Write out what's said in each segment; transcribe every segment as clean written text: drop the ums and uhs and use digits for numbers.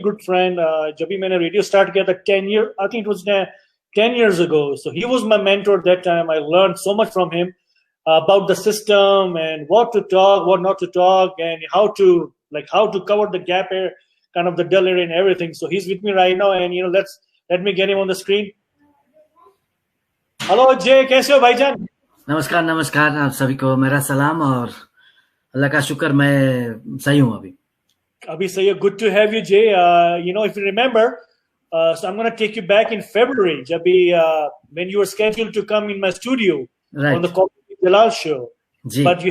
good friend. जब भी मैंने radio start किया था 10 year, I think it was 10 years ago. So he was my mentor at that time. I learned so much from him about the system and what to talk, what not to talk, and how to cover the gap here, kind of the dull area and everything. So he's with me right now, and let me get him on the screen. Hello Jay, कैसे हो भाईजान? नमस्कार नमस्कार आप सभी को मेरा सलाम और अल्लाह का शुक्र मैं सही हूँ अभी सही है. Good to have you, Jay. If you remember, so I'm going to take you back in February, जब when you were scheduled to come in my studio on the Coffee with Jalal show, but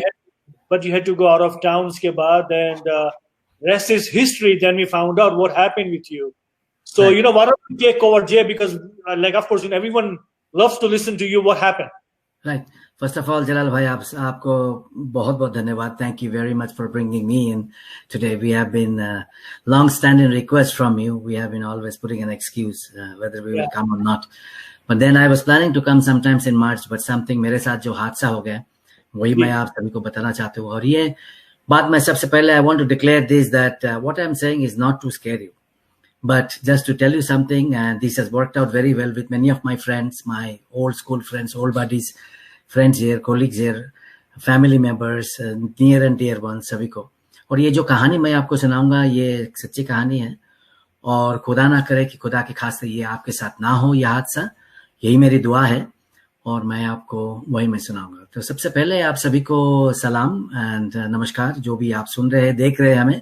you had to go out of town उसके बाद, and rest is history. Then we found out what happened with you. So why don't you take over, Jay? Because of course, everyone loves to listen to you. What happened? Right. First of all, Jalal bhai, आपको बहुत बहुत धन्यवाद. Thank you very much for bringing me in today. We have been long-standing request from you. We have been always putting an excuse whether we will come or not. But then I was planning to come sometimes in March, but something मेरे साथ जो हादसा हो गया, वही मैं आप सभी को बताना चाहता हूँ. और ये बात मैं सबसे पहले I want to declare this that what I'm saying is not to scare you, but just to tell you something. And this has worked out very well with many of my friends, my old school friends, old buddies. Friends here, colleagues here, family members, near and dear one, सभी को. और ये जो कहानी मैं आपको सुनाऊंगा ये एक सच्ची कहानी है और खुदा ना करे कि खुदा के खासे ये आपके साथ ना हो यह हादसा. यही मेरी दुआ है और मैं आपको वही मैं सुनाऊंगा. तो सबसे पहले आप सभी को सलाम एंड नमस्कार. जो भी आप सुन रहे हैं, देख रहे हैं हमें,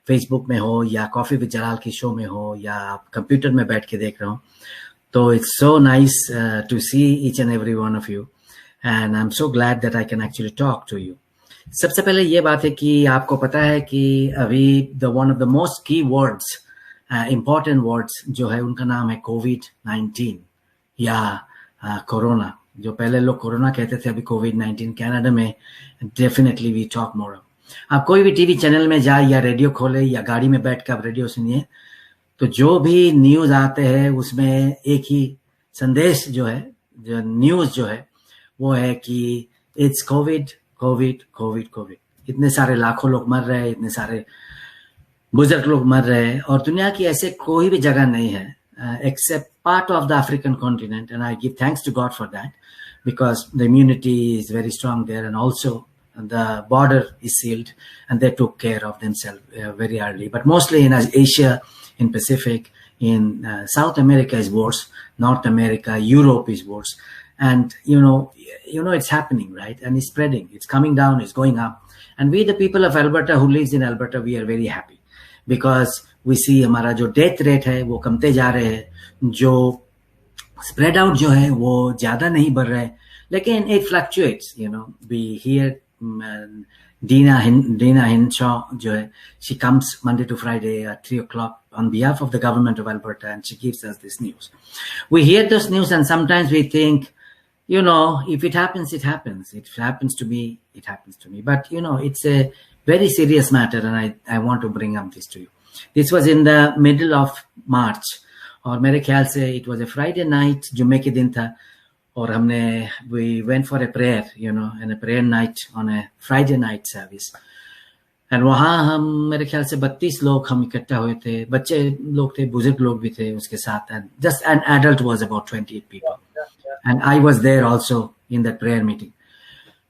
फेसबुक में हो या कॉफी विद जलाल की शो में हो या आप कंप्यूटर में बैठ के देख रहे हो, तो it's so nice to see each and every one of you. And I'm so glad that I can actually talk to you. सबसे पहले ये बात है कि आपको पता है कि अभी one of the most key words, important words जो है उनका नाम है COVID-19 या कोरोना. जो पहले लोग कोरोना कहते थे, अभी COVID-19 कनाडा में definitely we talk more. आप कोई भी टीवी चैनल में जाए या रेडियो खोले या गाड़ी में बैठ कर आप रेडियो सुनिए, तो जो भी न्यूज आते हैं उसमें एक ही संदेश जो है, जो न्यूज जो है वो है कि it's Covid Covid Covid Covid. इतने सारे लाखों लोग मर रहे हैं, इतने सारे बुजुर्ग लोग मर रहे हैं और दुनिया की ऐसे कोई भी जगह नहीं है except part of the African continent. And I give thanks to God for that because the immunity is very strong there and also the border is sealed and they took care of themselves very early. But mostly in Asia, in Pacific, in South America is worse, North America, Europe is worse. And it's happening, right? And it's spreading, it's coming down, it's going up. And we, the people of Alberta who lives in Alberta, we are very happy because we see हमारा जो death rate है वो कमते जा रहे हैं, जो spread out जो है वो ज्यादा नहीं बढ़ रहा है, लेकिन it fluctuates. We hear Dina Hinshaw जो है, she comes Monday to Friday at 3 o'clock on behalf of the government of Alberta and she gives us this news. We hear this news and sometimes we think, if it happens, it happens. If it happens to me, it happens to me. But, it's a very serious matter and I want to bring up this to you. This was in the middle of March और मेरे ख्याल से it was a Friday night, जुम्मे के दिन था और we went for a prayer, and a prayer night on a Friday night service. And वहाँ हम मेरे ख्याल से 32 लोग हम इकट्ठा हुए थे. बच्चे लोग थे, बुजुर्ग लोग भी थे उसके साथ, and just an adult was about 28 people. And I was there also in that prayer meeting.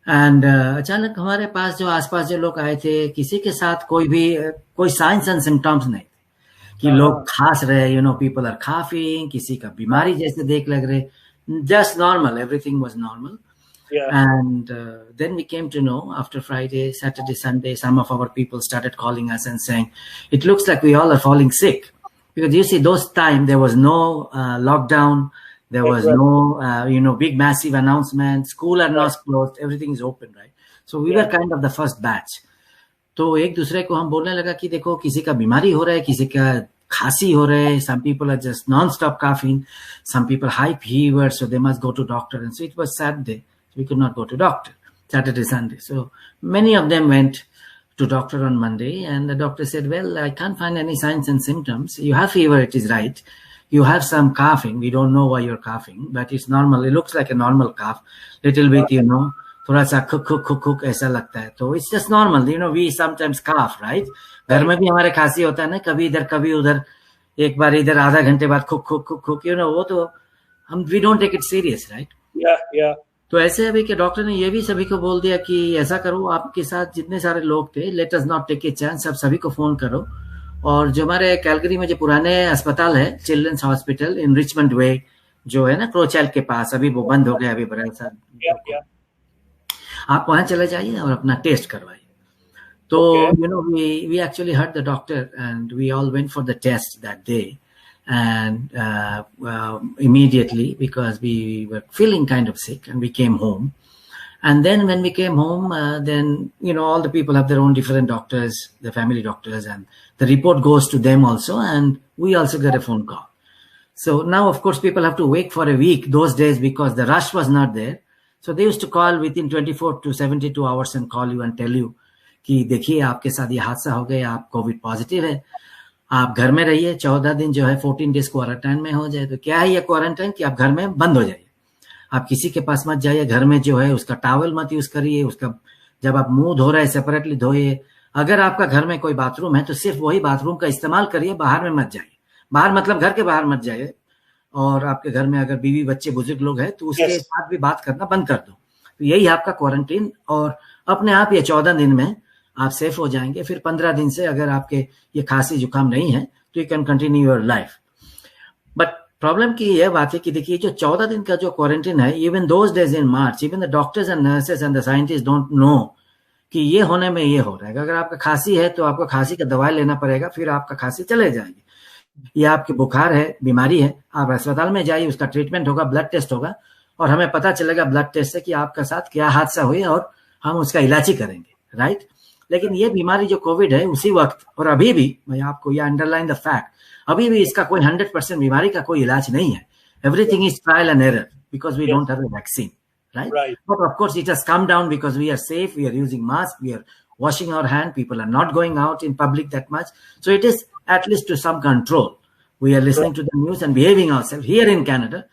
And अचानक हमारे पास जो आसपास जो लोग आए थे, किसी के साथ कोई signs and symptoms नहीं थे कि लोग खास रहे, people are coughing, किसी का बीमारी जैसे देख लग रहे, just normal, everything was normal. And then we came to know after Friday, Saturday, Sunday, some of our people started calling us and saying, it looks like we all are falling sick. Because you see, those time there was no lockdown, there was no, big massive announcement, school are not closed, everything is open, right? So we were kind of the first batch. तो एक दूसरे को हम बोलने लगा कि देखो किसी का बीमारी हो रहा है, किसी का खांसी हो रहा है, some people are just non-stop coughing, some people high fever, so they must go to doctor. And so it was Saturday, so we could not go to doctor, Saturday, Sunday. So many of them went to doctor on Monday and the doctor said, well, I can't find any signs and symptoms. You have fever, it is right. You have some coughing. We don't know why you're coughing, but it's normal. It looks like a normal cough. Little bit, थोड़ा सा खुक खुक खुक खुक ऐसा लगता है, तो it's just normal, you know, we sometimes cough, right? घर में भी हमारे खांसी होता है ना, कभी इधर कभी उधर, एक बार इधर आधा घंटे बाद खुक खुक खुक खुक, यू नो, वो तो हम we don't take it serious, right? या तो ऐसे अभी के डॉक्टर ने ये भी सभी को बोल दिया कि ऐसा करो, आपके साथ जितने सारे लोग थे, let us not take a chance, अब सभी को फोन करो, और जो हमारे कैलगरी में जो पुराने अस्पताल है, चिल्ड्रंस हॉस्पिटल इन रिचमंड वे, जो है ना क्रोचेल के पास, अभी वो बंद हो गया अभी बड़ा सा, आप वहां चले जाइए और अपना टेस्ट करवाइए। तो you know, we actually heard the doctor and we all went for the test that day, and immediately, because we were feeling kind of sick, and we came home. And then when we came home, then, you know, all the people have their own different doctors, the family doctors, and the report goes to them also, and we also get a phone call. So now, of course, people have to wait for a week those days because the rush was not there. So they used to call within 24 to 72 hours and call you and tell you कि देखिए आपके साथ ये हादसा हो गया, आप Covid positive है, आप घर में रहिए, 14 दिन जो है 14 डेज क्वारंटाइन में हो जाए। तो क्या है ये क्वारंटाइन, कि आप घर में बंद हो जाइए, आप किसी के पास मत जाइए, घर में जो है उसका टॉवल मत यूज करिए, उसका जब आप मुंह धो रहे हैं सेपरेटली धोइए, अगर आपका घर में कोई बाथरूम है तो सिर्फ वही बाथरूम का इस्तेमाल करिए, बाहर में मत जाइए, बाहर मतलब घर के बाहर मत जाइए, और आपके घर में अगर बीवी बच्चे बुजुर्ग लोग हैं तो उसके साथ भी बात करना बंद कर दो। तो यही आपका क्वारंटीन, और अपने आप ये 14 दिन में आप सेफ हो जाएंगे। फिर 15 दिन से अगर आपके ये खांसी जुकाम नहीं है तो you can continue your life. But problem की यह बात है कि देखिए जो 14 दिन का जो क्वारंटीन है, even those days in March, even the doctors and nurses and the scientist don't know कि ये होने में ये हो रहा है। अगर आपका खांसी है तो आपको खांसी का दवाई लेना पड़ेगा, फिर आपका खांसी चले जाएगी। या आपके बुखार है, बीमारी है, आप अस्पताल में जाइए, उसका ट्रीटमेंट होगा, ब्लड टेस्ट होगा, और हमें पता चलेगा ब्लड टेस्ट से कि आपका साथ क्या हादसा हुआ और हम उसका इलाज ही करेंगे, राइट? लेकिन ये बीमारी जो कोविड है, उसी वक्त और अभी भी, मैं आपको ये अंडरलाइन द फैक्ट, अभी भी इसका कोई 100% बीमारी का कोई इलाज नहीं है। Everything is trial and error because we don't have a vaccine, right? But of course it has come down because we are safe, we are using masks, we are washing our hand, people are not going out in public that much, so it is at least to some control. We are listening to the news and behaving ourselves here in Canada,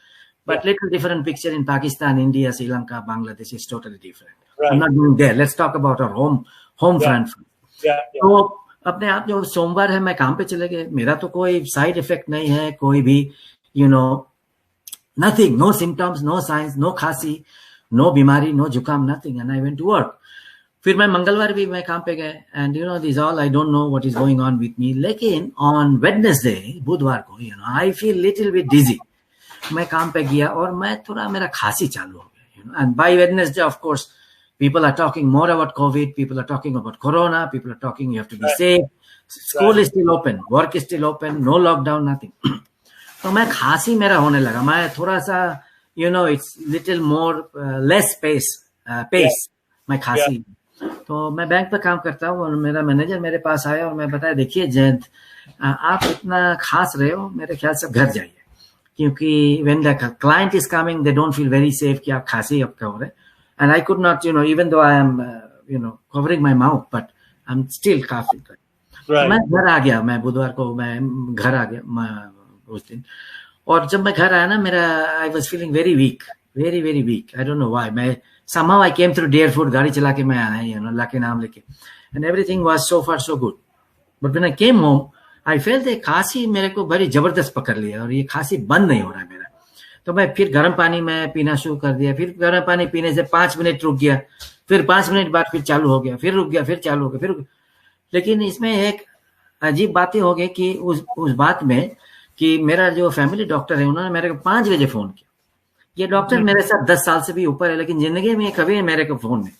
but little different picture in Pakistan, India, Sri Lanka, Bangladesh is totally different. I'm not going there. Let's talk about our home front. तो अपने आप जो सोमवार है मैं काम पे चले गए, मेरा तो कोई साइड इफेक्ट नहीं है, कोई भी, you know, nothing, no symptoms, no signs, no खांसी, no बीमारी, no जुकाम, nothing, and I went to work. फिर मैं मंगलवार भी मैं काम पे गए, and you know this all I don't know what is going on with me. लेकिन on Wednesday, बुधवार को, you know, I feel little bit dizzy. मैं काम पे गया और मैं थोड़ा, मेरा खांसी चालू हो गया, you know, and by Wednesday of course people are talking more about COVID, people are talking about Corona, people are talking you have to be safe, school is still open, work is still open, no lockdown, nothing. तो मैं खांसी मेरा होने लगा, मैं थोड़ा सा, you know, it's little more less pace, मैं खांसी। तो मैं बैंक पे काम करता हूँ और मेरा मैनेजर मेरे पास आया और मैं बताया, देखिए जयंत, आप इतना खांस रहे हो, मेरे ख्याल से घर जाइए, क्योंकि when the client is coming they don't feel very safe कि आप खांसी आपका हो रहे। And I could not, you know, even though I am, you know, covering my mouth, but I'm still coughing. Right. मैं घर आ गया, मैं बुधवार को मैं घर आ गया उस दिन, और जब मैं घर आया ना, मेरा I was feeling very weak, very very weak. I don't know why. मैं somehow I came through Deerfoot, गाड़ी चला के मैं आया, you know, अल्लाह के नाम लेके, and everything was so far so good. But when I came home, I felt that खांसी मेरे को बड़ी जबरदस्त पकड़ लिया और ये खांसी बंद नहीं हो रहा है मेरा। तो मैं फिर गर्म पानी में पीना शुरू कर दिया, फिर गर्म पानी पीने से 5 मिनट रुक गया, फिर 5 मिनट बाद फिर चालू हो गया, फिर रुक गया, फिर चालू हो गया, फिर लेकिन इसमें एक अजीब बातें हो गई कि उस बात में कि मेरा जो फैमिली डॉक्टर है, उन्होंने मेरे को 5 बजे फोन किया। ये डॉक्टर मेरे साथ 10 साल से भी ऊपर है, लेकिन जिंदगी में कभी मेरे को फोन नहीं,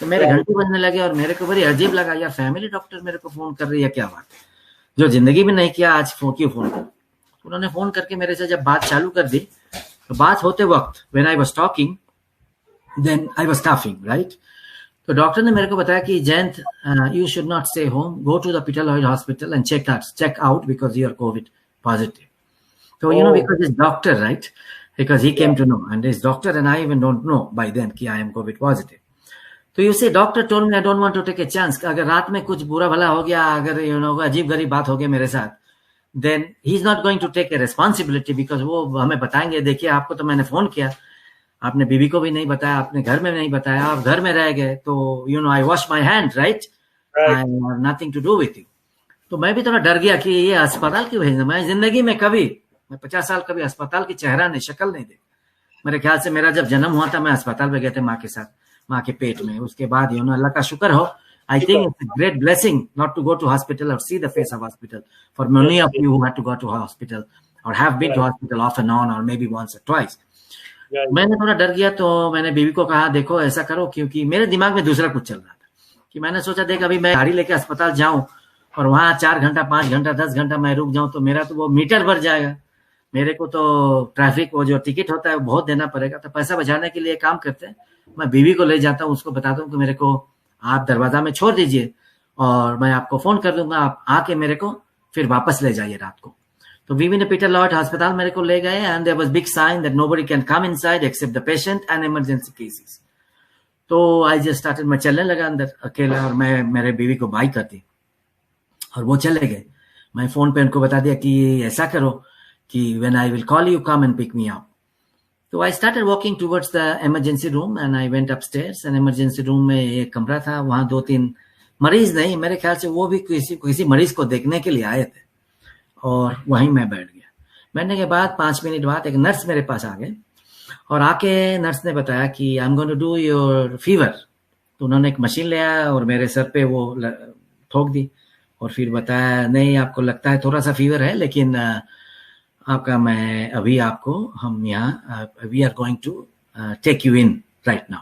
तो मेरे घंटे बजने लगे और मेरे को बड़ी अजीब लगा, यार फैमिली डॉक्टर मेरे को फोन कर रही है, क्या बात है, जो जिंदगी में नहीं किया आज क्यों फोन कर। उन्होंने फोन करके मेरे से जब बात चालू कर दी, तो बात होते वक्त when I was talking, then I was coughing, right? तो डॉक्टर ने मेरे को बताया कि Jayant, you should not stay home, go to the Pitaloid hospital and check out because you are COVID positive. So you know, because he's doctor, right? Because he came to know, and he's doctor and I even don't know by then कि I am COVID positive. तो you say doctor told me I don't want to take a chance, अगर रात में कुछ बुरा भला हो गया, अगर you know अजीब गरीब बात हो गई मेरे साथ, then he's not going to take a responsibility because वो हमें बताएंगे, देखिए आपको तो मैंने फोन किया, आपने बीवी को भी नहीं बताया, आपने घर में नहीं बताया, आप घर में रह गए, तो you know I wash my hand, right, I have nothing to do with you. तो मैं भी थोड़ा डर गया कि ये अस्पताल क्यों भेजना। मैं जिंदगी में कभी, मैं 50 साल कभी अस्पताल की चेहरा नहीं, शक्ल नहीं देखी। मेरे ख्याल से मेरा जब जन्म हुआ था मैं अस्पताल में गए थे माँ के साथ, माँ के पेट में। उसके बाद यू नो अल्लाह का शुक्र हो, I think it's a great blessing not to go to hospital or see the face of hospital. For many of you who had to go to hospital or have been to hospital off and on or maybe once or twice. मैंने थोड़ा डर गया, तो मैंने बीवी को कहा देखो ऐसा करो, क्योंकि मेरे दिमाग में दूसरा कुछ चल रहा था कि मैंने सोचा देख अभी मैं गाड़ी लेके अस्पताल जाऊं और वहां 4 घंटा 5 घंटा 10 घंटा मैं रुक जाऊं तो मेरा तो वो मीटर भर जाएगा। मेरे को तो ट्रैफिक वो जो टिकट होता है वो बहुत देना पड़ेगा। तो पैसा बचाने के लिए काम करते हैं, मैं बीवी को ले जाता हूँ, उसको बताता हूँ कि मेरे को आप दरवाजा में छोड़ दीजिए और मैं आपको फोन कर दूंगा, आप आके मेरे को फिर वापस ले जाइए रात को। तो बीवी ने पीटर लॉयड अस्पताल मेरे को ले गए and there was big sign that nobody can come inside except the patient and emergency cases. तो आई जस्ट स्टार्टेड, मैं चलने लगा अंदर अकेला और मैं मेरे बीवी को बाय कर दी और वो चले गए। मैं फोन पे उनको बता दिया कि ऐसा करो कि when I will call you come and pick me up. तो I started walking towards the emergency room and I went upstairs. And emergency room में एक कमरा था, वहां 2-3 मरीज नहीं, मेरे ख्याल से वो भी किसी मरीज को देखने के लिए आए थे और वहीं मैं बैठ गया। बैठने के बाद 5 मिनट बाद एक नर्स मेरे पास आ गए और आके नर्स ने बताया कि I am going to do your fever. तो उन्होंने एक मशीन ले आया और मेरे सर पे वो ठोक दी और फिर बताया नहीं आपको लगता है थोड़ा सा फीवर है, लेकिन आपका मैं अभी आपको हम यहाँ we are going to take you in right now,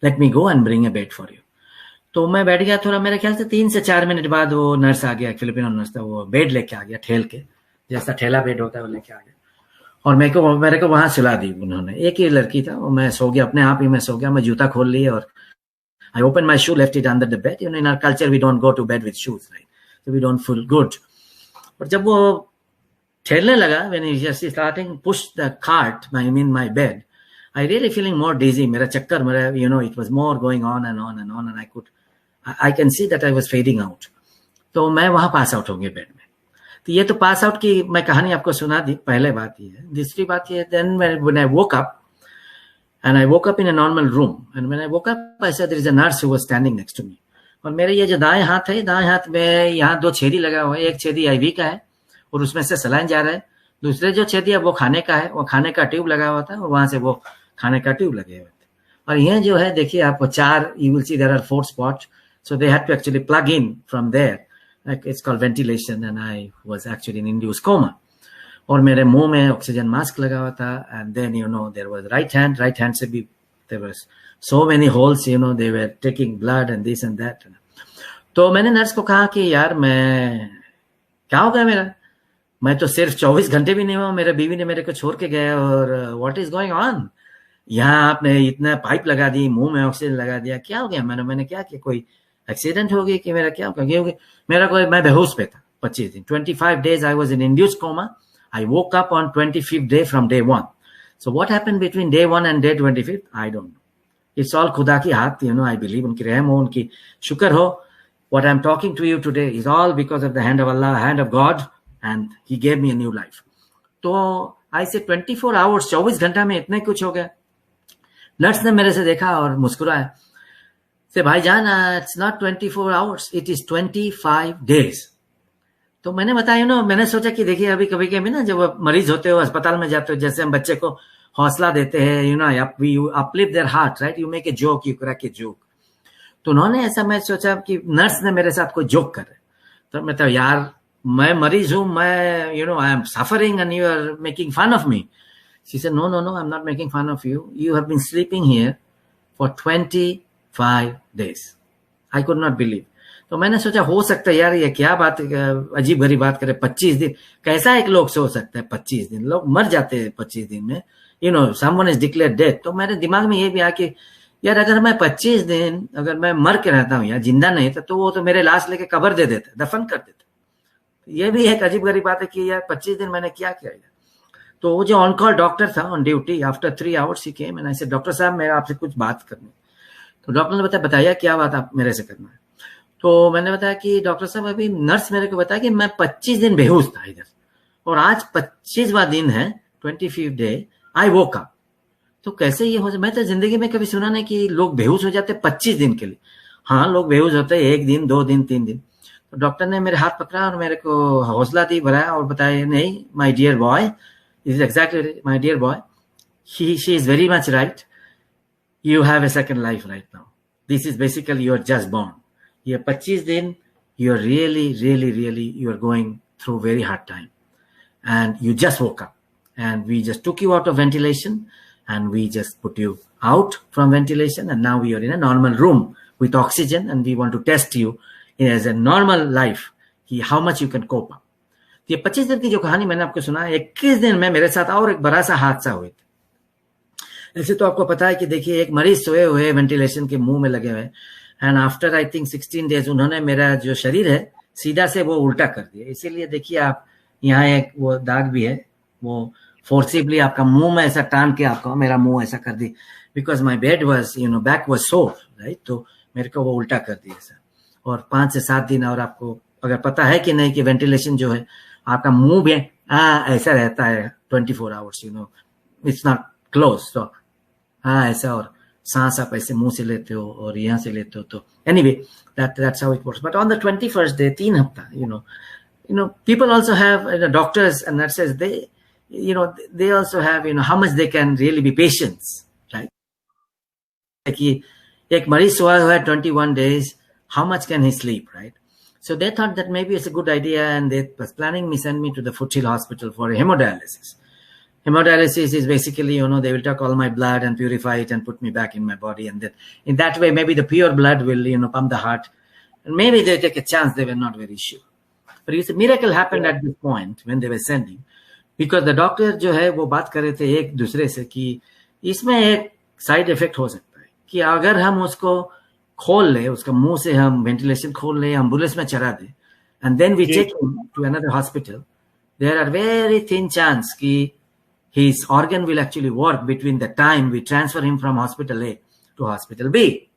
let me go and bring a bed for you. तो मैं बैठ गया थोड़ा, मेरे ख्याल से 3 से 4 मिनट बाद वो नर्स आ गया, फिलिपिनो नर्स था, वो बेड लेके आ गया ठेल के, जैसा ठेला बेड होता है वो लेके आ गया और मेरे को वहां सुला दी उन्होंने। एक ही लड़की था, वो मैं सो गया, अपने आप ही मैं सो गया। मैं जूता खोल लिए और I open my shoe, left it under the bed. You know in our culture we don't go to bed with shoes, right, so we don't feel good. और जब वो ठहरने लगा, when he just starting push the cart, I mean my bed, I really feeling more dizzy. मेरा चक्कर, मेरा you know it was more going on and on and on and I can see that I was fading out. तो मैं वहां pass out हो गया bed में। तो ये तो पास आउट की मैं कहानी आपको सुना दी, पहले बात ये है। दूसरी बात ये, then when I woke up and I woke up in a normal room and when I woke up I said there is a nurse who was standing next to me। और मेरे ये जो दाएं हाथ है, दाएं हाथ में यहाँ 2 छेदी लगा हुआ है, एक छेदी IV का है और उसमें से सलाइन जा रहा है, दूसरे जो छेदी है वो खाने का है, वो खाने का ट्यूब लगा हुआ था और वहां से वो खाने का ट्यूब लगे हुए थे। और ये जो है देखिए आपको 4, you will see there are 4 spots, so they had to actually plug in from there, like it's called ventilation and I was actually in induced coma। और मेरे मुंह में ऑक्सीजन मास्क लगा हुआ था and then you know there was right hand से भी there was so many holes, you know they were taking blood and this and that। तो मैंने नर्स को कहा कि यार मैं क्या हो गया मेरा, मैं तो सिर्फ 24 घंटे भी नहीं हुआ, मेरे बीवी ने मेरे को छोड़ के गया और व्हाट इज गोइंग ऑन, यहाँ आपने इतना पाइप लगा दी, मुंह में ऑक्सीजन लगा दिया, क्या हो गया, मैंने क्या किया, कोई एक्सीडेंट हो गया कि मेरा क्या हो गया? मेरा कोई, मैं बेहोश पे था 25 दिन, 25 days I was in induced coma। I woke up on 25th day from day 1। So what happened between day 1 and day 25th? I don't know। It's all खुदा की हाथ, you know, I believe उनकी रहम हो, उनकी शुक्र हो। What I'm talking to you today is all because of the hand of Allah, hand of God, and He gave me a new life। तो I say 24 hours, 24 घंटा में इतने कुछ हो गया। नर्स ने मेरे से देखा और मुस्कुराया, से भाईजान it's not 24 hours, it is 25 days। तो मैंने बताया ना, मैंने सोचा कि देखिए अभी कभी कभी ना जब मरीज होते हो, अस्पताल में जाते हो, जैसे हम बच्चे को हौसला देते हैं, you know, you uplift their heart, right, you make a joke, you crack a joke। तो उन्होंने ऐसा, मैं सोचा कि नर्स ने मेरे साथ कोई जोक कर रहे, तो मैं तो यार मैं मरीज हूं, मैं you know I am suffering and you are making fun of me। She said no I'm not making fun of you, you have been sleeping here for 25 days। I could not believe। तो मैंने सोचा हो सकता है यार ये क्या बात, अजीब गरीब बात करे, 25 दिन कैसा एक लोग सो सकता है? 25 दिन लोग मर जाते हैं 25 दिन में, you know someone is declared dead। तो मेरे दिमाग में ये भी आया कि यार अगर मैं 25 दिन अगर मैं मर के रहता हूँ या जिंदा नहीं था, तो वो तो मेरे लाश लेके कब्र दे देते, दफन कर देते। ये भी एक अजीब गरीब बात है कि यार 25 दिन मैंने क्या किया। तो वो जो ऑन कॉल डॉक्टर था on duty, after 3 hours he came and I said doctor साहब मैं आपसे कुछ बात करनी। तो डॉक्टर ने बताया क्या बात आप मेरे से करना है? तो मैंने बताया कि डॉक्टर साहब अभी नर्स मेरे को बताया कि मैं 25 दिन बेहोश था इधर, और आज 25वां दिन है, 25th डे, आई वोक अप। तो कैसे ये हो, मैं तो जिंदगी में कभी सुना नहीं कि लोग बेहोश हो जाते 25 दिन के लिए। हाँ, लोग बेहोश होते हैं 1 दिन 2 दिन 3 दिन। तो डॉक्टर ने मेरे हाथ पकड़ा और मेरे को हौसला दी, बढ़ाया और बताया, नहीं my dear boy, is exactly my dear boy, she is very much right, you have a second life right now. This is basically you're just born. ये 25 दिन you're really you're going through very hard time, and you just woke up, and we just took you out of ventilation, and we just put you out from ventilation, and now we are in a normal room with oxygen, and we want to test you as a normal life, how much you can cope up. ये 25 दिन की जो कहानी मैंने आपको सुना, 21 दिन में मेरे साथ और एक बड़ा सा हादसा हुआ। ऐसे तो आपको पता है कि देखिए, एक मरीज सोए हुए वेंटिलेशन के मुंह में लगे हुए, and after I think 16 days उन्होंने मेरा जो शरीर है सीधा से वो उल्टा कर दिया। इसीलिए देखिए आप, यहाँ एक वो दाग भी है, वो फोर्सिबली आपका मुंह में ऐसा टान के आपको मेरा मुंह ऐसा कर दी, because my bed was back was sore, right, तो मेरे को वो उल्टा कर दिया सर। और 5 से 7 दिन, और आपको अगर पता है कि नहीं कि वेंटिलेशन जो है आपका मुंह भी ऐसा रहता है 24 आवर्स, इट्स नॉट क्लोज, तो ऐसा, और सांस आप ऐसे मुंह से लेते हो और यहाँ से लेते हो। तो anyway that's how it works. But on the 21st day, 3 हफ्ता, people also have doctors and nurses, they also have how much they can really be patient, right? कि एक मरीज सोया हुआ है 21 days, how much can he sleep, right? So they thought that maybe it's a good idea, and they was planning me send me to the Foothill Hospital for hemodialysis. Hemodialysis is basically, they will take all my blood and purify it and put me back in my body. And then in that way, maybe the pure blood will, pump the heart. And maybe they take a chance. They were not very sure. But it's a miracle happened at this point when they were sending. Because the doctor जो है वो बात कर रहे थे एक दूसरे से कि इसमें एक साइड इफेक्ट हो सकता है कि अगर हम उसको खोल ले, उसका मुंह से हम वेंटिलेशन खोल ले, एम्बुलेंस में चढ़ा दे, and then we take him to another hospital, there are very thin chance कि his organ will actually work between the time we transfer him from hospital A to hospital B.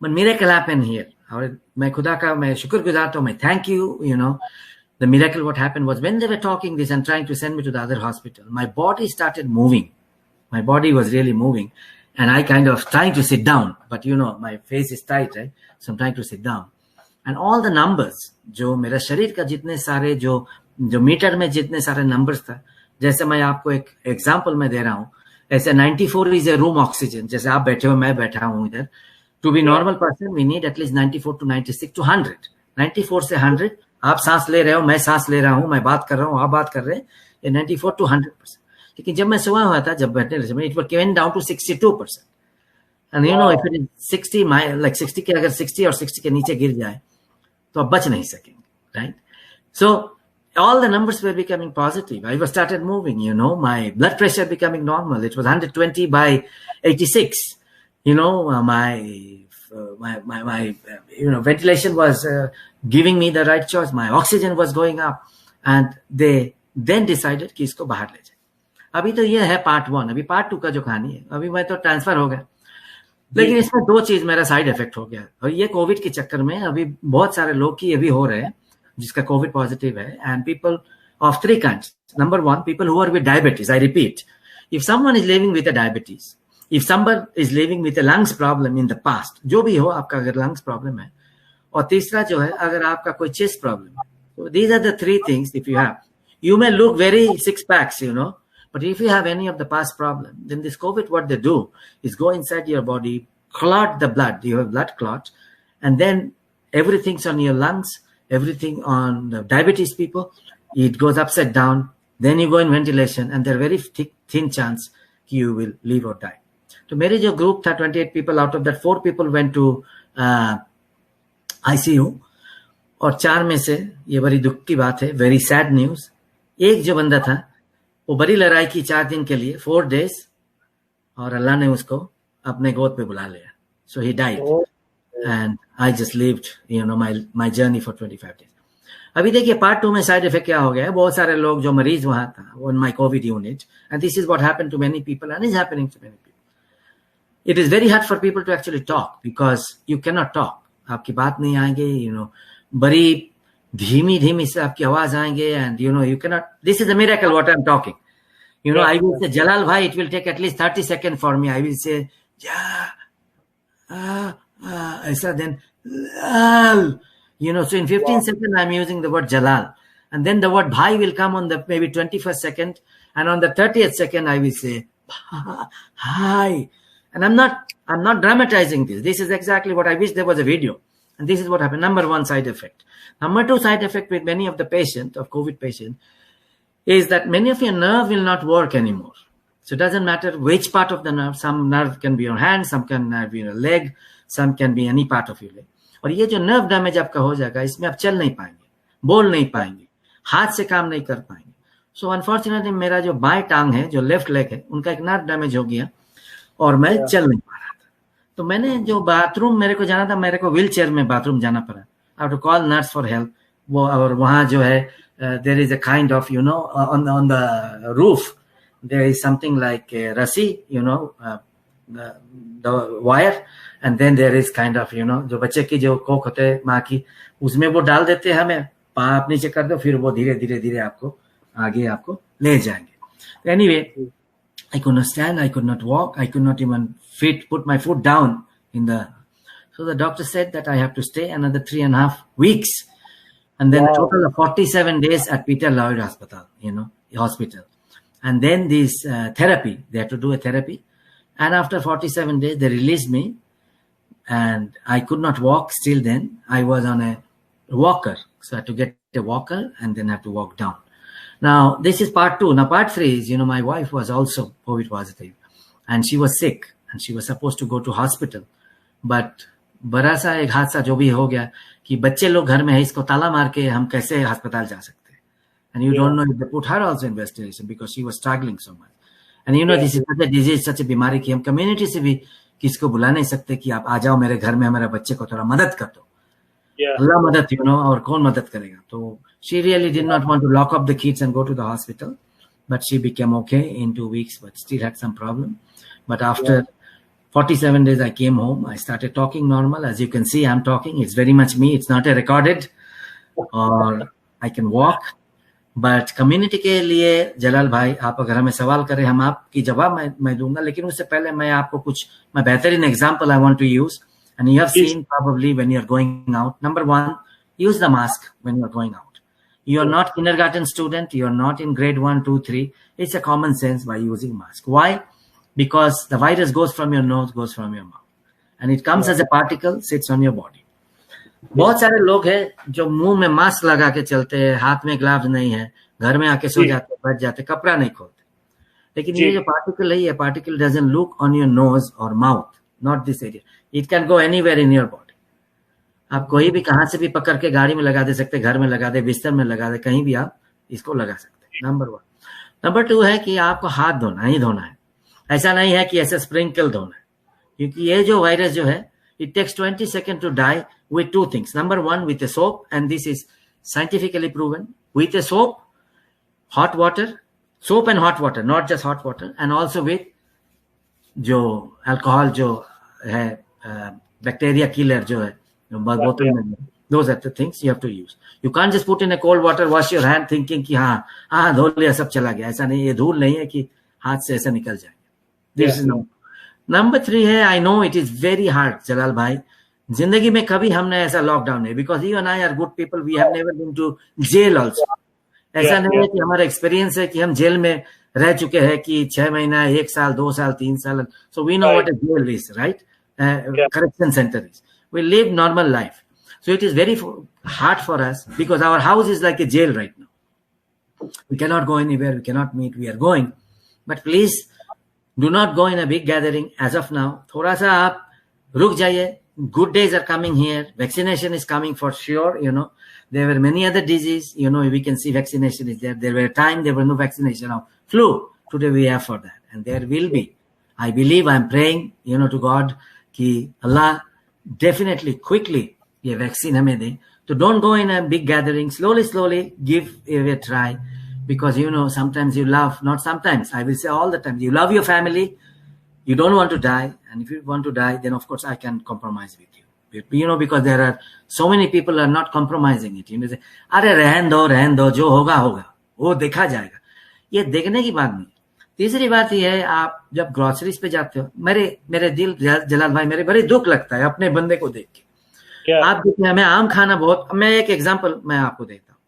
But miracle happened here. और मैं खुदा का मैं शुक्रगुजार तो मैं thank you, the miracle what happened was when they were talking this and trying to send me to the other hospital, my body started moving. My body was really moving, and I kind of trying to sit down, but my face is tight, right? So I'm trying to sit down. And all the numbers, जो मेरा शरीर का जितने सारे जो metre में जितने सारे numbers था, जैसे मैं आपको एक एग्जाम्पल में दे रहा हूँ, ऐसे 94 इज ए रूम ऑक्सीजन, जैसे आप बैठे हो मैं बैठा हूँ इधर, to be normal person we need at least 94 to 96 to 100, 94 से 100, आप सांस ले रहे हो, मैं सांस ले रहा हूँ, मैं बात कर रहा हूँ, आप बात कर रहे हैं, ये 94 to 100%। लेकिन जब मैं सोया हुआ था, जब बैठने लगे, it came down to 62%, and if it is 60 like 60 के अगर 60 और 60 के नीचे गिर जाए तो आप बच नहीं सकेंगे, right? So all the numbers were becoming positive. I was started moving, my blood pressure becoming normal. It was 120 by 86. My ventilation was giving me the right choice. My oxygen was going up, and they then decided कि इसको बाहर ले जाए। अभी तो ये है part 1, अभी पार्ट 2 का जो कहानी है, अभी मैं तो ट्रांसफर हो गया, लेकिन इसमें 2 चीज मेरा साइड इफेक्ट हो गया, और ये कोविड के चक्कर में अभी बहुत सारे लोग की अभी हो रहे हैं जिसका कोविड पॉजिटिव है, and people of 3 kinds. Number 1, people who are with diabetes. I repeat, if someone is living with a diabetes, if someone is living with a lungs problem in the past, जो भी हो आपका अगर lungs problem है, और तीसरा जो है अगर आपका कोई chest problem है, so these are the 3 things. If you have, you may look very 6 packs, but if you have any of the past problem, then this COVID, what they do is go inside your body, clot the blood, you have blood clot, and then everything's on your lungs, everything on the diabetes people, it goes upside down, then you go in ventilation, and there are very thin chance you will live or die. So मेरे जो group था 28 people, out of that 4 people went to ICU, और 4 में से, ये बड़ी दुख की बात है, very sad news, एक जो बंदा था वो बड़ी लड़ाई की 4 दिन के लिए, 4 days, और अल्लाह ने उसको अपने गोद पे बुला लिया, so he died. And I just lived, my journey for 25 days. अभी देखिए पार्ट 2 में साइड इफेक्ट क्या हो गया है, बहुत सारे लोग जो मरीज वहां था on my COVID unit, and this is what happened to many people and is happening to many people. It is very hard for people to actually talk because you cannot talk. आपकी बात नहीं आएंगे, बड़ी धीमी से आपकी आवाज आएंगे, and you cannot, this is a miracle what I'm talking. You know, I will say, Jalal bhai, it will take at least 30 seconds for me. I will say, yeah, then, you know, so in 15 seconds, I'm using the word Jalal. And then the word bhai will come on the maybe 21st second. And on the 30th second, I will say, hi. And I'm not dramatizing this. This is exactly what I wish there was a video. And this is what happened. Number one side effect. Number two side effect with many of the patients, of COVID patients, is that many of your nerve will not work anymore. So it doesn't matter which part of the nerve. Some nerve can be your hand, some can be your leg, some can be any part of your leg. और ये जो nerve damage आपका हो जाएगा, इसमें आप चल नहीं पाएंगे, बोल नहीं पाएंगे, हाथ से काम नहीं कर पाएंगे. So unfortunately मेरा जो बाएं टांग है, जो लेफ्ट लेग है, उनका एक nerve damage हो गया और मैं चल नहीं पा रहा था. तो मैंने जो बाथरूम मेरे को जाना था, मेरे को व्हील चेयर में बाथरूम जाना पड़ा. I have to call nurse for help. वो और वहाँ जो है there is a kind of, you know, on the roof there is something like a rasi, you know, the wire, and then there is kind of, you know, जो बच्चे की जो Coke होते हैं माँ की, उसमें वो डाल देते हैं हमें, आप नीचे कर दो, फिर वो धीरे धीरे आपको आगे आपको ले जाएंगे. Anyway, I could not stand, I could not walk, I could not even put my foot down in the. So the doctor said that I have to stay another 3.5 weeks. And then a total of 47 days at Peter Lloyd Hospital, you know, hospital. And then this therapy, they had to do a therapy. And after 47 days, they released me. And I could not walk still then. I was on a walker. So I had to get a walker and then have to walk down. Now, this is part 2. Now, part 3 is, you know, my wife was also COVID positive. And she was sick. And she was supposed to go to hospital. But बड़ा सा एक हादसा जो भी हो गया कि बच्चे लोग घर में है, इसको ताला मार के हम कैसे अस्पताल जा सकते हैं. And you don't know if they put her also in investigation because she was struggling so much. And you know, this is such a disease, such a बीमारी कि हम community से भी किसको बुला नहीं सकते कि आप आ जाओ मेरे घर में, हमारे बच्चे को थोड़ा मदद कर दो. अल्लाह मदद, you know, और कौन मदद करेगा. तो she really did not want to lock up the kids and go to the hospital, but she became okay in 2 weeks, but still had some problem. But after 47 days, I came home. I started talking normal. As you can see, I'm talking. It's very much me. It's not a recorded, or I can walk. But community के लिए जलाल भाई, आप अगर हमें सवाल करें, हम आपकी जवाब मैं दूंगा. लेकिन उससे पहले मैं आपको कुछ बेहतरीन example I want to use. And you have seen probably when you're going out. Number 1, use the mask when you're going out. You're not kindergarten student. You're not in grade 1, 2, 3. It's a common sense by using mask. Why? Because the virus goes from your nose, goes from your mouth. And it comes as a particle, sits on your body. बहुत सारे लोग हैं जो मुंह में mask लगा के चलते हैं, हाथ में ग्लव्स नहीं है, घर में आके सो जाते, बैठ जाते, कपड़ा नहीं खोलते. लेकिन ये जो पार्टिकल है, ये particle doesn't look on your nose or mouth, not this area. It can go anywhere in your body. आप कोई भी कहां से भी पकड़ के गाड़ी में लगा दे सकते, घर में लगा दे, बिस्तर में लगा दे, कहीं भी आप इसको लगा सकते हैं. नंबर 1. नंबर 2 है कि आपको हाथ धोना ही धोना है. ऐसा नहीं है कि ऐसे स्प्रिंकल धोना है, क्योंकि ये जो वायरस जो है, it takes 20 seconds to die with 2 things. Number 1, with a soap, and this is scientifically proven. With a soap, hot water, soap and hot water, not just hot water, and also with जो alcohol जो है, bacteria killer जो है, बोतल में, those are the things you have to use. You can't just put in a cold water, wash your hand thinking कि हाँ धो लिया, सब चला गया. ऐसा नहीं, ये धूल नहीं है कि हाथ से ऐसा निकल जाएगा. This is number 3 है, I know it is very hard, जलाल भाई. जिंदगी में कभी हमने ऐसा लॉकडाउन नहीं, because you and I are good people, we have never been to jail also. ऐसा नहीं है कि हमारा एक्सपीरियंस है कि हम जेल में रह चुके हैं कि 6 महीना, 1 साल, 2 साल, 3 साल. So we know what a jail is, right? Correction center is. We live normal life. So it is very hard for us because our house is like a jail right now. We cannot go anywhere, we cannot meet, we are going. But please, do not go in a big gathering as of now. थोड़ा सा आप रुक जाइए. Good days are coming here. Vaccination is coming for sure. You know, there were many other diseases. You know, we can see vaccination is there. There were times there were no vaccination of flu. Today we have for that, and there will be. I believe, I'm praying, you know, to God, कि Allah definitely quickly ये vaccine हमें दे. So don't go in a big gathering. Slowly, give it a try. Because, you know, sometimes you love, not sometimes, I will say all the time, you love your family, you don't want to die. And if you want to die, then of course I can compromise with you. You know, because there are so many people are not compromising it. You know, say, अरे रहन दो, जो होगा, वो देखा जाएगा. ये देखने की बात नहीं. तीसरी बात यह है, आप जब ग्रोसरीज पे जाते हो, मेरे दिल जलाल भाई, मेरे बड़े दुख लगता है अपने बंदे को देख के। आप देखिए, हमें आम खाना बहुत, मैं एक एग्जांपल मैं आपको देता हूँ,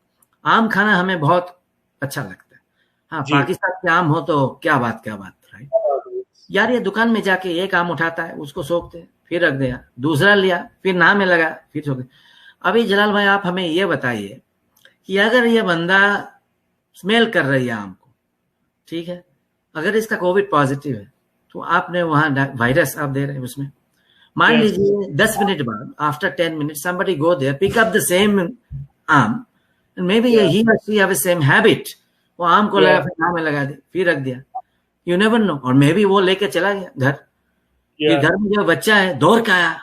आम खाना हमें बहुत अच्छा लगता है। हाँ, पाकिस्तान के आम हो तो क्या बात राइट यार। ये दुकान में जाके एक आम उठाता है, उसको सोखते फिर रख दिया, दूसरा लिया फिर नहा में लगा फिर सोख। अभी जलाल भाई आप हमें ये बताइए कि अगर ये बंदा स्मेल कर रही है आम को, ठीक है, अगर इसका कोविड पॉजिटिव है तो आपने वहां वायरस आप दे रहे हैं उसमें। मान लीजिए 10 मिनट बाद, after 10 minute somebody go there, pick up the same arm and maybe he or she have the same habit, वो आम को लगा फिर नाम में लगा दे फिर रख दिया, you never know, और मे बी वो लेके चला गया घर, फिर घर में जो बच्चा है दौड़ के आया,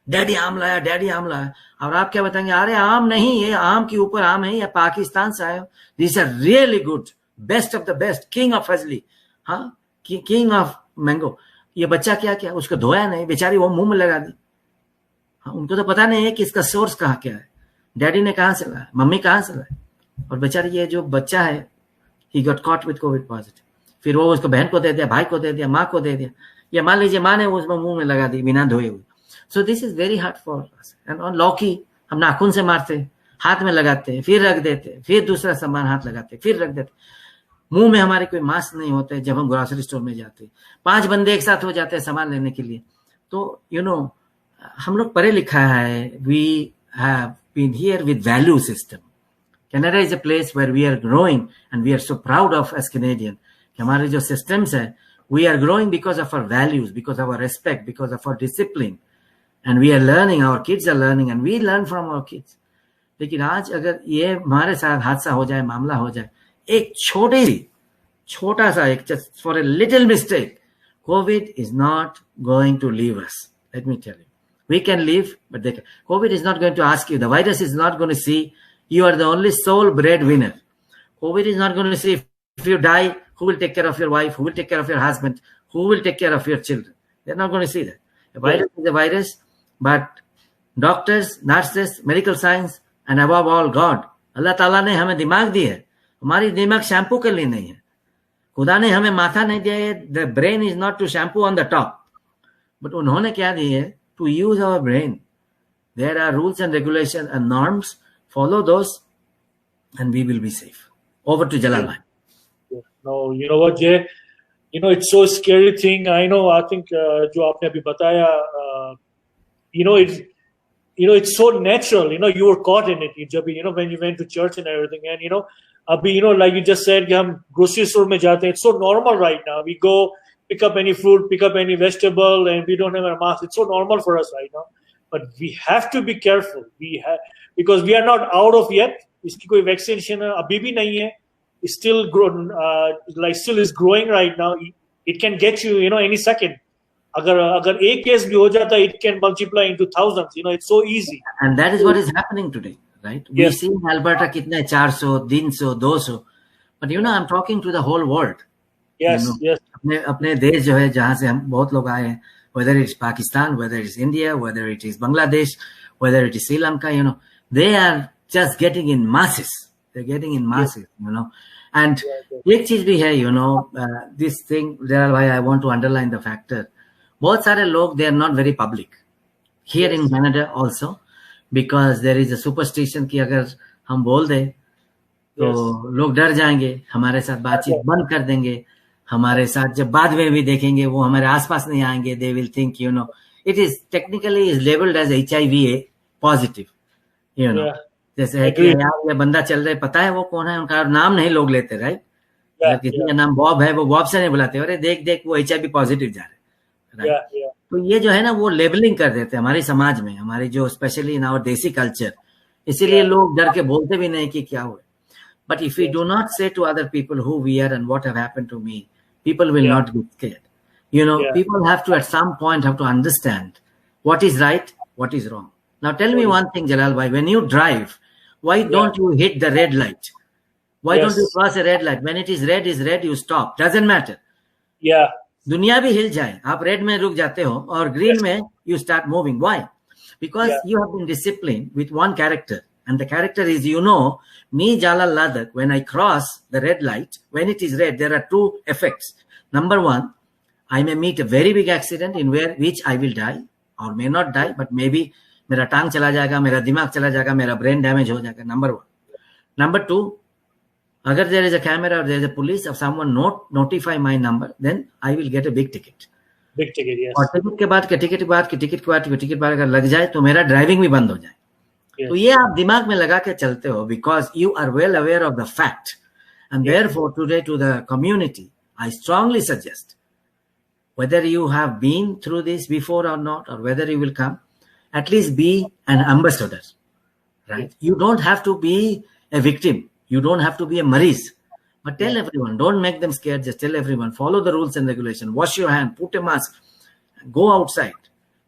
डैडी आम लाया, डैडी आम लाया, और आप क्या बताएंगे, अरे आम नहीं, ये आम के ऊपर आम है, ये पाकिस्तान से आया, this are really good, best of the best, king of Fazli, हाँ, किंग ऑफ मैंगो। ये बच्चा क्या किया, उसको धोया नहीं, बेचारी वो मुंह में लगा दी। हाँ, उनको तो पता नहीं है कि इसका सोर्स कहाँ क्या है, डैडी ने कहाँ से लाया, मम्मी कहाँ से लाया, और बेचारी ये जो बच्चा है he got caught with Covid positive, फिर वो उसको बहन को दे दिया, भाई को दे दिया, माँ को दे दिया, या मान लीजिए माँ ने उसमें मुंह में लगा दी बिना धोए हुए। So this is very hard for us. And on लौकी हम नाखून से मारते, हाथ में लगाते, फिर रख देते, फिर दूसरा सामान हाथ लगाते, फिर रख देते, मुंह में हमारे कोई मास्क नहीं होते। जब हम ग्रोसरी स्टोर में जाते, 5 बंदे एक साथ हो जाते हैं सामान लेने के लिए, तो यू नो हम लोग पढ़े लिखा है, we have been here with value system. Canada is a place where we are growing and we are so proud of as Canadian कि हमारे जो सिस्टम्स है, we are growing because of our values, because of our respect, because of our discipline, and we are learning, our kids are learning and we learn from our kids. लेकिन आज अगर ये हमारे साथ हादसा हो जाए, मामला हो जाए, एक छोटा सा एक just for a little mistake, COVID is not going to leave us. Let me tell you, we can leave, but COVID is not going to ask you. The virus is not going to see you are the only sole breadwinner. COVID is not going to see if you die, who will take care of your wife, who will take care of your husband, who will take care of your children. They're not going to see that. The virus is a virus, but doctors, nurses, medical science, and above all God, Allah Ta'ala ने हमें दिमाग दी है, हमारी दिमाग shampoo के लिए नहीं है। खुदा ने हमें माथा नहीं दिया है, the brain is not to shampoo on the top, but उन्होंने क्या दी है, to use our brain. There are rules and regulation and norms, follow those and we will be safe. Over to Jalal भाई। No, you know what, Jay? You know, it's so scary thing. I know. I think जो आपने अभी बताया, it's so natural. You know, you were caught in it. जब when you went to church and everything, and अभी like you just said कि हम grocery store में जाते हैं. It's so normal right now. We go pick up any fruit, pick up any vegetable, and we don't have a mask. It's so normal for us right now. But we have to be careful. Because we are not out of yet. इसकी कोई vaccination अभी भी नहीं है. It's still still is growing right now. It can get you, any second. अगर एक case भी हो जाता, it can multiply into thousands. It's so easy. And that is what is happening today, right? We see in Alberta कितने 400, 300, 200. But I'm talking to the whole world. Yes, yes. अपने देश जो है, जहाँ से हम बहुत लोग आए हैं, whether it's Pakistan, whether it's India, whether it is Bangladesh, whether it is Sri Lanka, they are just getting in masses. They're getting in masses, And एक चीज भी है, this thing, Jalal bhai, I want to underline the factor. बहुत सारे लोग, they are not very public. Here in Canada also, because there is a superstition कि अगर हम बोल दें तो लोग डर जाएंगे, हमारे साथ बातचीत बंद कर देंगे, हमारे साथ जब बाद में भी देखेंगे वो हमारे आसपास नहीं आएंगे. They will think, it is technically is labeled as HIV positive, जैसे है कि यार ये बंदा चल रहा है, पता है वो कौन है, उनका नाम नहीं लोग लेते, राइट? किसी का नाम बॉब है, वो बॉब से नहीं बुलाते, अरे देख वो HIV पॉजिटिव जा रहे हैं, राइट? तो ये जो है ना, वो लेबलिंग कर देते हैं हमारे समाज में, हमारे जो स्पेशली इन आवर देसी कल्चर, इसीलिए लोग डर के बोलते भी नहीं कि क्या हुआ. But if we do not say to other people who we are and what have happened to me, people will not get scared. People have to at some point have to understand what is right, what is wrong. Now tell me one thing, Jalal bhai, when you drive, why don't you hit the red light? Why don't you cross a red light? When it is red, you stop. Doesn't matter. Yeah. दुनिया भी हिल जाए, आप red में रुक जाते हो, और green में you start moving. Why? Because you have been disciplined with one character. And the character is, me, Jalal Ladakh, when I cross the red light, when it is red, there are two effects. Number one, I may meet a very big accident in which I will die or may not die, but maybe मेरा टांग चला जाएगा, मेरा दिमाग चला जाएगा, मेरा brain damage हो जाएगा. Number one. Number two, अगर there is a camera or there is a police, if someone notify my number, then I will get a big ticket. Big ticket, yes. और टिकट के बाद अगर लग जाए तो मेरा ड्राइविंग भी बंद हो जाए. तो ये आप दिमाग में लगा के चलते हो, because you are well aware of the fact, and therefore today to the community I strongly suggest, whether you have been through this before or not, or whether you will come, at least be an ambassador, right? You don't have to be a victim, you don't have to be a maris, but tell everyone, don't make them scared, just tell everyone, follow the rules and regulations, wash your hand, put a mask, go outside,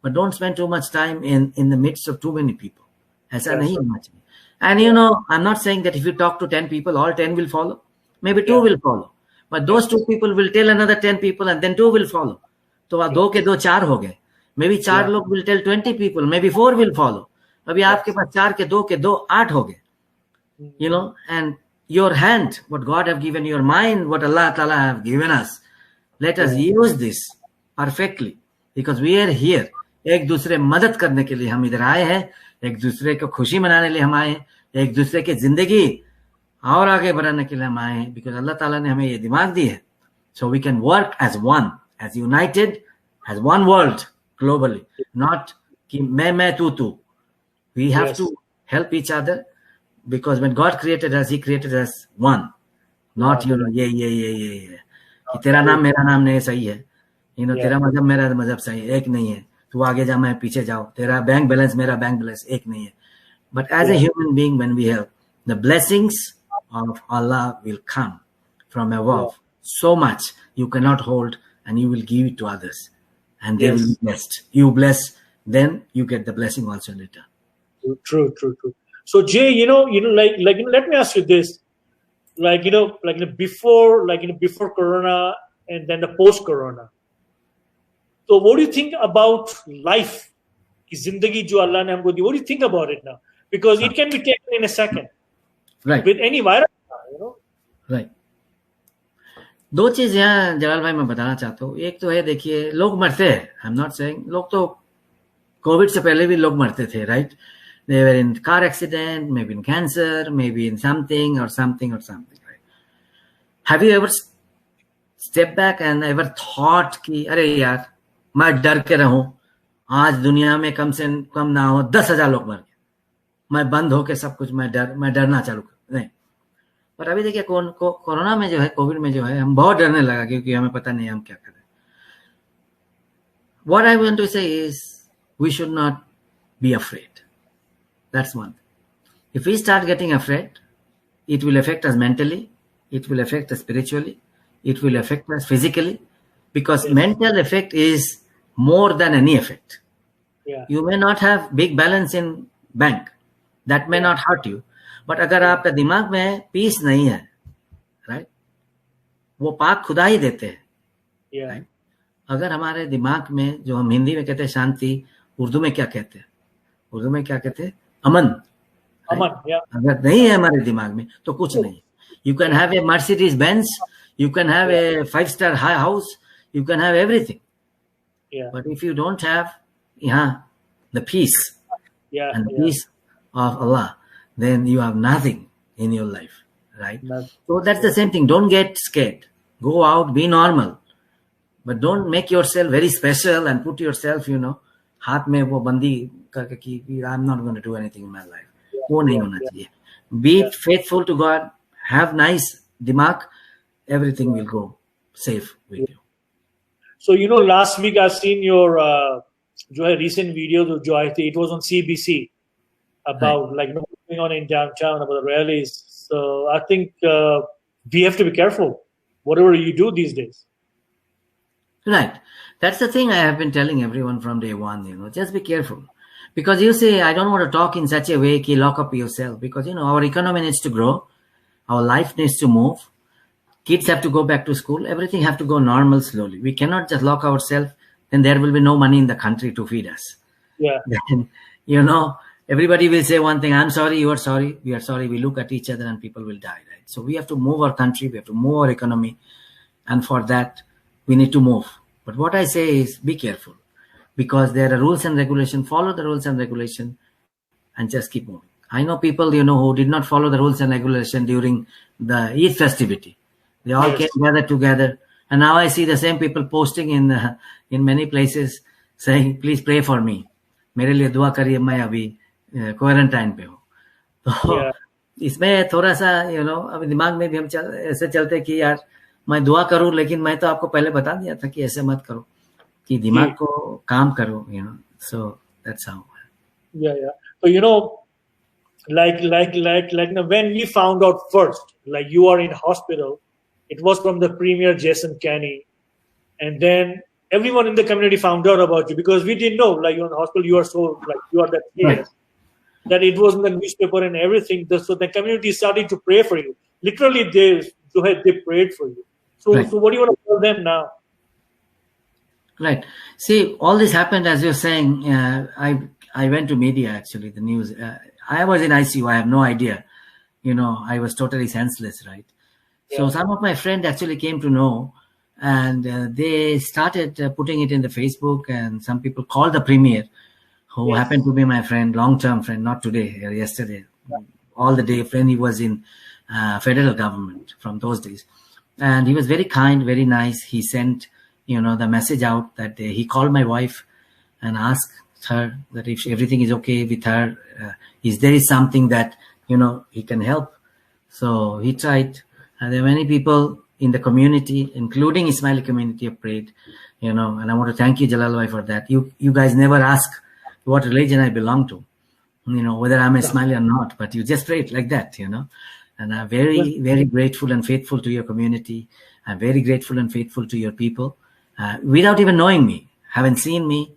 but don't spend too much time in the midst of too many people. ऐसा नहीं होना चाहिए. And you know, I'm not saying that if you talk to 10 people, all 10 will follow. Maybe 2 will follow. But those 2 people will tell another 10 people and then 2 will follow. तो 2 के 2 4 हो गए. Maybe 4 लोग will tell 20 people. Maybe 4 will follow. अभी आपके पास 4 के 2 8 हो गए. You know, and your hand, what God have given, your mind, what Allah Ta'ala have given us, let us use this perfectly. Because we are here. एक दूसरे मदद करने के लिए हम इधर आए हैं. एक दूसरे को खुशी मनाने के लिए हम आए हैं. एक दूसरे की जिंदगी और आगे बढ़ाने के लिए हम आए हैं. बिकॉज अल्लाह ताला ने हमें ये दिमाग दी है. So we can work as one, as united, as one world globally. Not कि मैं तू. We have to help each other, because when God created us, He created us one. Not you know ये कि तेरा नाम मेरा नाम नहीं सही है. You know तेरा मजहब मेरा मजहब सही है. एक नहीं है. तू आगे जा मैं पीछे जाओ. तेरा बैंक बैलेंस मेरा बैंक बैलेंस एक नहीं है. But as a human being, when we have the blessings of Allah will come from above, so much you cannot hold, and you will give it to others, and they will be blessed. You bless, then you get the blessing also in return. True. So Jay, let me ask you this, before Corona and then the post Corona. So what do you think about life? Zindagi jo Allah ne humko di. What do you think about it now? Because it can be taken in a second. Right. With any virus, Right. 2 चीज यहाँ जलाल भाई मैं बताना चाहता हूँ. एक तो है, देखिए लोग मरते हैं. आई एम नॉट सेइंग, लोग तो कोविड से पहले भी लोग मरते थे, right? They were in car accident, maybe in cancer, maybe in something, right? Have you ever stepped back and ever thought कि अरे यार मैं डर के रहूं, आज दुनिया में कम से कम ना हो 10,000 लोग मर गए, मैं बंद होके सब कुछ मैं डरना चालू कर नहीं. पर अभी देखिए कोरोना में जो है, कोविड में जो है, हम बहुत डरने लगा क्योंकि हमें पता नहीं हम क्या करें. What I want to say is we should not be afraid. That's one. If we start getting afraid, it will affect us mentally, it will affect us spiritually, it will affect us physically, because mental effect is more than any effect. You may not have big balance in bank, that may not hurt you, but अगर आपका दिमाग में piece नहीं है, right? वो पाक खुदा ही देते हैं. Right? अगर हमारे दिमाग में, जो हम हिंदी में कहते हैं शांति, उर्दू में क्या कहते हैं? अमन. अगर नहीं है हमारे दिमाग में तो कुछ नहीं. You can have a Mercedes Benz, you can have a 5-star high house, you can have everything. But if you don't have the peace and the peace of Allah, then you have nothing in your life, right? So that's the same thing. Don't get scared. Go out, be normal, but don't make yourself very special and put yourself, हाथ में वो बंदी करके कि I'm not going to do anything in my life. वो नहीं होना चाहिए. Be faithful to God. Have nice दिमाग. Everything will go safe with you. So last week I've seen your recent video जो आई थी. It was on CBC about what's going on in downtown, about the rallies. So I think we have to be careful whatever you do these days. Right. That's the thing I have been telling everyone from day one, just be careful. Because you say, I don't want to talk in such a way that lock up yourself. Because, our economy needs to grow. Our life needs to move. Kids have to go back to school. Everything have to go normal slowly. We cannot just lock ourselves. Then there will be no money in the country to feed us. Then, everybody will say one thing. I'm sorry, you are sorry. We are sorry. We look at each other and people will die, right? So we have to move our country. We have to move our economy. And for that, we need to move. But what I say is be careful, because there are rules and regulation. Follow the rules and regulation and just keep moving. I know people, who did not follow the rules and regulation during the Eid festivity. They all came together. And now I see the same people posting in many places saying, please pray for me. मेरे लिए दुआ करिए, मैं अभी quarantine पे हूँ. तो इसमें थोड़ा सा अभी दिमाग में भी हम ऐसे चलते कि यार मैं दुआ करूँ, लेकिन मैं तो आपको पहले बता दिया था कि ऐसे मत करो, कि दिमाग को काम करो. So that's how. So like when we found out first, like you are in hospital, it was from the premier Jason Kenney, and then everyone in the community found out about you, because we didn't know, like you're in the hospital, you are that serious, that it was in the newspaper and everything. So the community started to pray for you. Literally, they prayed for you. So what do you want to tell them now? Right. See, all this happened, as you're saying. I went to media, actually, the news. I was in ICU. I have no idea. I was totally senseless, right? So some of my friends actually came to know, and they started putting it in the Facebook, and some people called the premier, who happened to be my friend, long-term friend, not today, yesterday, all the day friend. He was in federal government from those days. And he was very kind, very nice. He sent, the message out that day. He called my wife and asked her that if everything is okay with her, is there is something that, he can help. So he tried. And there are many people in the community, including Ismaili community, have prayed, and I want to thank you, Jalal Bhai, for that. You guys never ask what religion I belong to, whether I'm Ismaili or not, but you just prayed like that, and I'm very, very grateful and faithful to your community. I'm very grateful and faithful to your people. Without even knowing me, haven't seen me,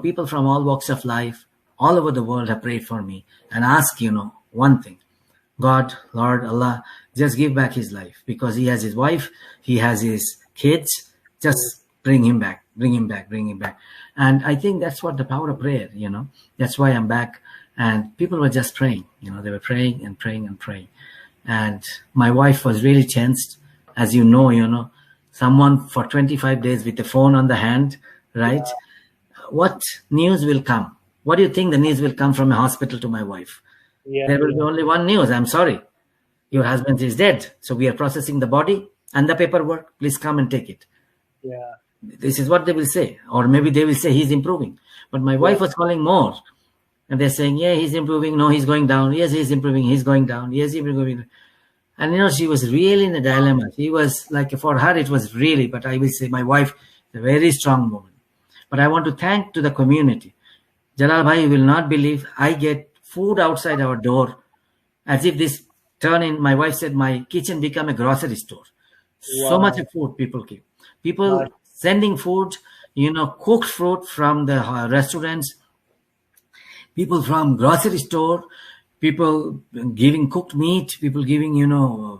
people from all walks of life, all over the world have prayed for me and asked, one thing: God, Lord, Allah, just give back his life, because he has his wife, he has his kids. Just bring him back. And I think that's what the power of prayer, that's why I'm back. And people were just praying, they were praying and praying and praying. And my wife was really tensed, as someone for 25 days with the phone on the hand, right? What news will come? What do you think the news will come from a hospital to my wife? There will be only one news: I'm sorry, your husband is dead. So we are processing the body and the paperwork. Please come and take it. This is what they will say. Or maybe they will say he's improving. But my wife was calling more. And they're saying, yeah, he's improving. No, he's going down. Yes, he's improving. He's going down. Yes, he's improving. And, she was really in a dilemma. She was like, for her, it was really, but I will say my wife is a very strong woman. But I want to thank to the community. Jalal Bhai, you will not believe, I get food outside our door, as if this turn in, my wife said, my kitchen become a grocery store. So much of food people give. People sending food, cooked food from the restaurants, people from grocery store, people giving cooked meat, people giving,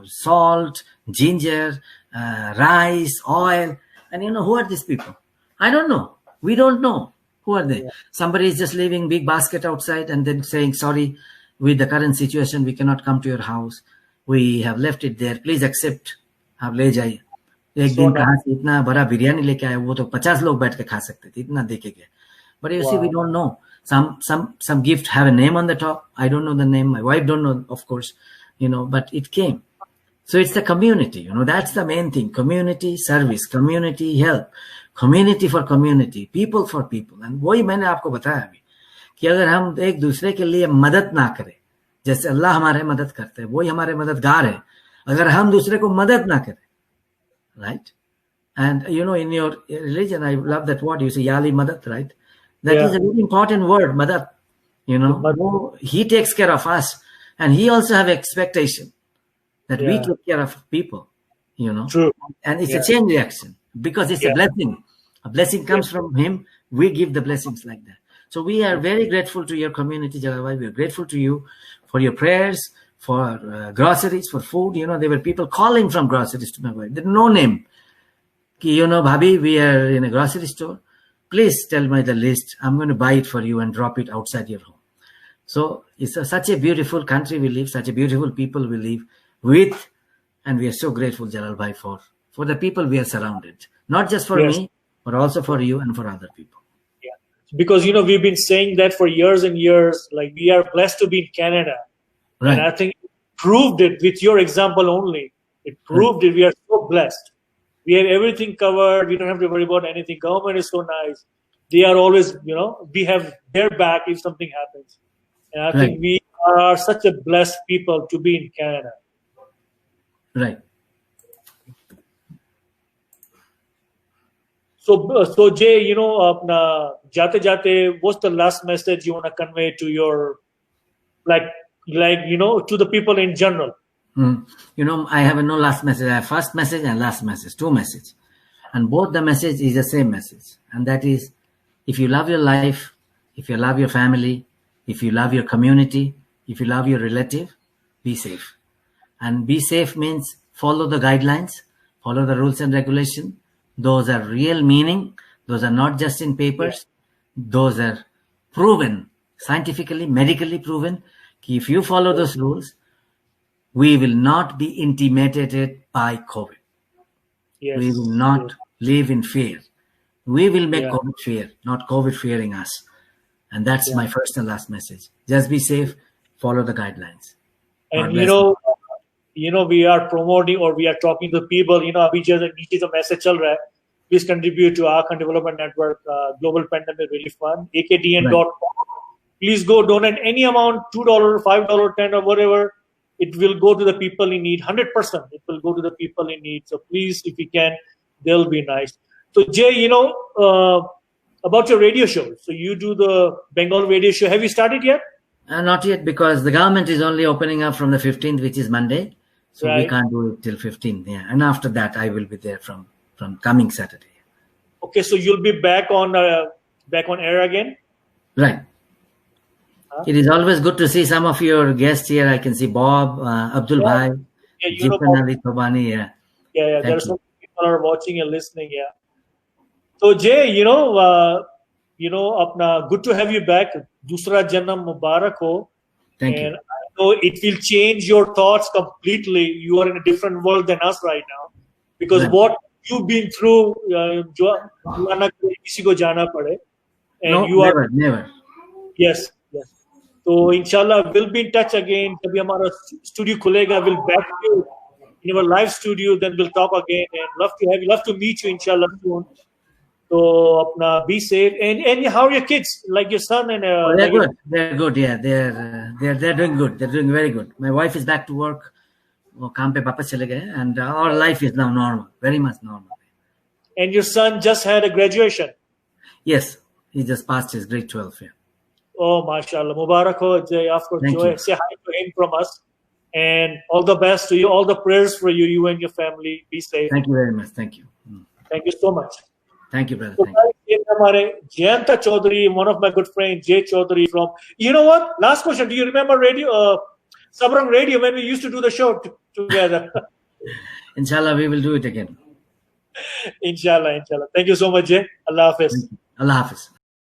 salt, ginger, rice, oil. And who are these people? I don't know. We don't know. Who are they? Somebody is just leaving big basket outside and then saying, sorry, with the current situation, we cannot come to your house. We have left it there. Please accept. आप ले जाइए. एक दिन कहाँ से इतना बड़ा बिरयानी लेके आए, वो तो 50 लोग बैठ के खा सकते थे, इतना देके गए. But you see, we don't know. Some gift have a name on the top. I don't know the name. My wife don't know, of course, but it came. So it's the community, that's the main thing. Community service, community help, community for community, people for people. And वही मैंने आपको बताया अभी कि अगर हम एक दूसरे के लिए मदद ना करें, जैसे अल्लाह हमारे मदद करते हैं, वही हमारे मददगार है. अगर हम दूसरे को मदद ना करें, right? And in your religion, I love that word. You say Yali Madad, right? That is a very important word, Madad. He takes care of us, and he also have expectation that we take care of people. True. And it's a chain reaction, because it's a blessing. A blessing comes from him. We give the blessings like that. So we are very grateful to your community, Jalal Bhai. We are grateful to you for your prayers, for groceries, for food. There were people calling from groceries to my wife. There's no name. Bhabhi, we are in a grocery store. Please tell me the list. I'm going to buy it for you and drop it outside your home. So it's such a beautiful country we live, such a beautiful people we live with. And we are so grateful, Jalal Bhai, for the people we are surrounded. not just for me, but also for you and for other people. Yeah, because we've been saying that for years and years. Like, we are blessed to be in Canada, right. And I think it proved it with your example only. It proved it. We are so blessed. We have everything covered. We don't have to worry about anything. Government is so nice. They are always, we have their back if something happens. And I think we are such a blessed people to be in Canada. Right. So Jay, jate, what's the last message you want to convey to your, to the people in general? I have no last message. I have first message and last message, 2 messages. And both the message is the same message. And that is, if you love your life, if you love your family, if you love your community, if you love your relative, be safe. And be safe means follow the guidelines, follow the rules and regulations. Those are real meaning. Those are not just in papers. Those are proven, scientifically, medically proven. If you follow those rules, we will not be intimidated by COVID. Yes. We will not live in fear. We will make COVID fear, not COVID fearing us. And that's my first and last message. Just be safe, follow the guidelines. And we are promoting, or we are talking to people, abhi niche the message chal raha hai. Please contribute to Aakan Development Network, Global Pandemic Relief Fund, akdn.com. Please go donate any amount, $2, $5, $10, or whatever. It will go to the people in need, 100%. It will go to the people in need. So please, if you can, they'll be nice. So Jay, about your radio show. So you do the Bengal radio show. Have you started yet? Not yet, because the government is only opening up from the 15th, which is Monday. So we can't do it till 15th. Yeah. And after that, I will be there from coming Saturday. Okay, so you'll be back on air again? Right. It is always good to see some of your guests here. I can see Bob, Abdul Bhai, Jipan Ali Thobani. Yeah. There are some people are watching and listening. Yeah. So Jay, apna good to have you back. Dusra Janam Mubarak ho. Thank you. And I know it will change your thoughts completely. You are in a different world than us right now, because what you've been through, never. Yes. So inshallah, we'll be in touch again. Jab hamara studio khulega, we'll back you in our live studio. Then we'll talk again. And love to meet you, inshallah, soon. So be safe. And how are your kids? Like your son and they're good. They're good. Yeah, they're doing good. They're doing very good. My wife is back to work. Kaam pe wapas chale gaye, and our life is now normal, very much normal. And your son just had a graduation. Yes, he just passed his grade 12. Yeah. Oh, mashallah. Mubarak ho, Jay. Of course, say hi to him from us. And all the best to you. All the prayers for you, you and your family. Be safe. Thank you very much. Thank you. Thank you so much. Thank you, brother. So Jayanta Chaudhary, one of my good friends, Jay Chaudhary from... You know what? Last question. Do you remember radio, Sabrang Radio, when we used to do the show together? Inshallah, we will do it again. Inshallah. Thank you so much, Jay. Allah Hafiz. Allah Hafiz.